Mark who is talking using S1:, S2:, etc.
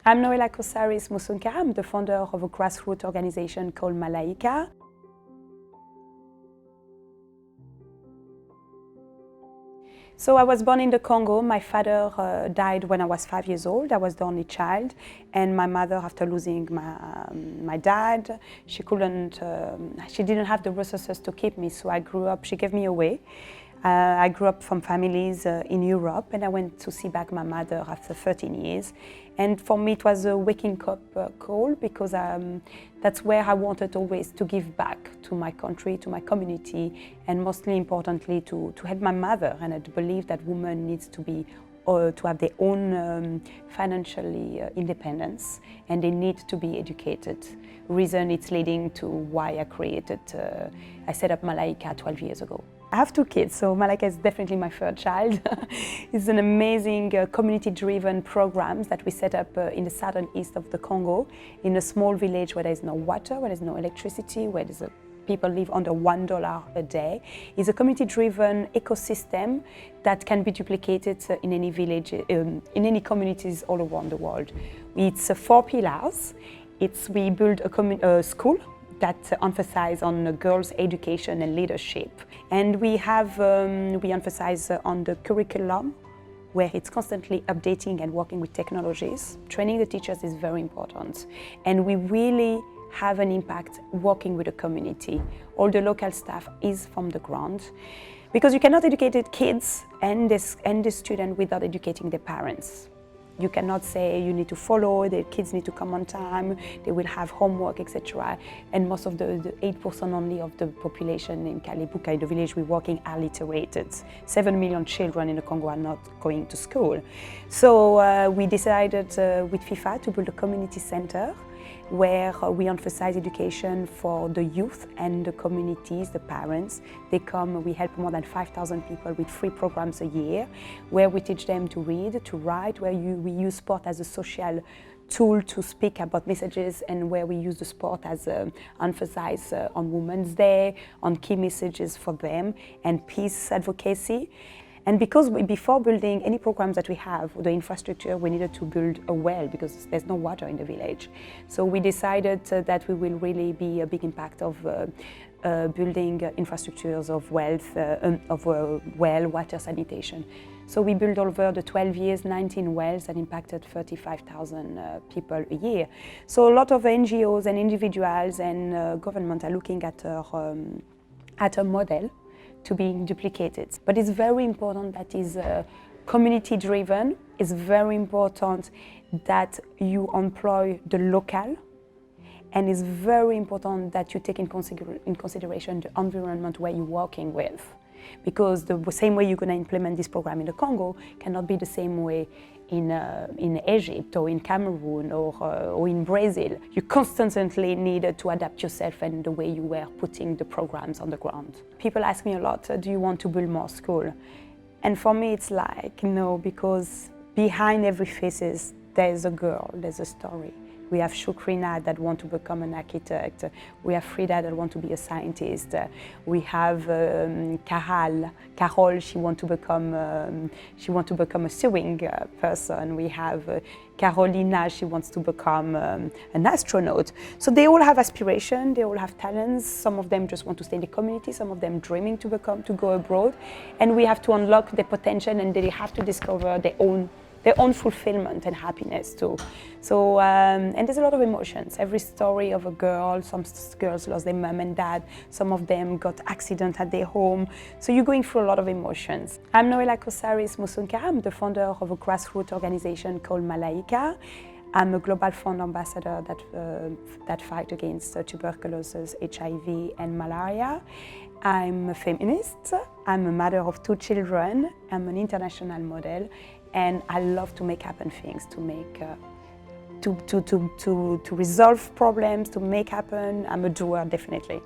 S1: I'm Noella Musunka. I'm the founder of a grassroots organization called Malaika. So I was born in the Congo. My father died when I was 5 years old. I was the only child, and my mother, after losing my dad, she didn't have the resources to keep me. So I grew up. She gave me away. I grew up from families in Europe, and I went to see back my mother after 13 years. And for me, it was a waking up call, because that's where I wanted always to give back to my country, to my community, and mostly importantly to help my mother. And I believe that women needs to have their own financially independence, and they need to be educated. Reason it's leading to why I set up Malaika 12 years ago. I have 2 kids, so Malaika is definitely my third child. It's an amazing community-driven program that we set up in the southern east of the Congo, in a small village where there's no water, where there's no electricity, where people live under $1 a day. It's a community-driven ecosystem that can be duplicated in any village, in any communities all around the world. It's 4 pillars. We build a school that emphasize on girls' education and leadership. And we emphasize on the curriculum, where it's constantly updating and working with technologies. Training the teachers is very important. And we really have an impact working with the community. All the local staff is from the ground, because you cannot educate the kids and the student without educating the parents. You cannot say you need to follow, the kids need to come on time, they will have homework, etc. And most of the 8% only of the population in Kalibuka, the village we're working, are literated. 7 million children in the Congo are not going to school. So we decided with FIFA to build a community center where we emphasize education for the youth and the communities, the parents. They come, we help more than 5,000 people with free programs a year, where we teach them to read, to write, where we use sport as a social tool to speak about messages, and where we use the sport as emphasis on Women's Day, on key messages for them, and peace advocacy. And because before building any programs that we have, the infrastructure, we needed to build a well, because there's no water in the village. So we decided that we will really be a big impact of building infrastructures of well, water, sanitation. So we built over the 12 years 19 wells that impacted 35,000 people a year. So a lot of NGOs and individuals and government are looking at a model to be duplicated. But it's very important that is community-driven. It's very important that you employ the local, and it's very important that you take in consideration the environment where you're working with. Because the same way you're going to implement this program in the Congo cannot be the same way in Egypt or in Cameroon or in Brazil. You constantly need to adapt yourself and the way you were putting the programs on the ground. People ask me a lot, do you want to build more school? And for me it's like, no, because behind every face there's a girl, there's a story. We have Shukrina that want to become an architect. We have Frida that want to be a scientist. We have Carol, she want to become a sewing person. We have Carolina, she wants to become an astronaut. So they all have aspiration, they all have talents. Some of them just want to stay in the community, some of them dreaming to go abroad. And we have to unlock their potential, and they have to discover their own fulfillment and happiness too. So, and there's a lot of emotions. Every story of a girl, some girls lost their mom and dad, some of them got accident at their home. So you're going through a lot of emotions. I'm Noella Musunka. I'm the founder of a grassroots organization called Malaika. I'm a global fund ambassador that fight against tuberculosis, HIV, and malaria. I'm a feminist. I'm a mother of 2 children. I'm an international model, and I love to make happen things, to resolve problems, to make happen. I'm a doer, definitely.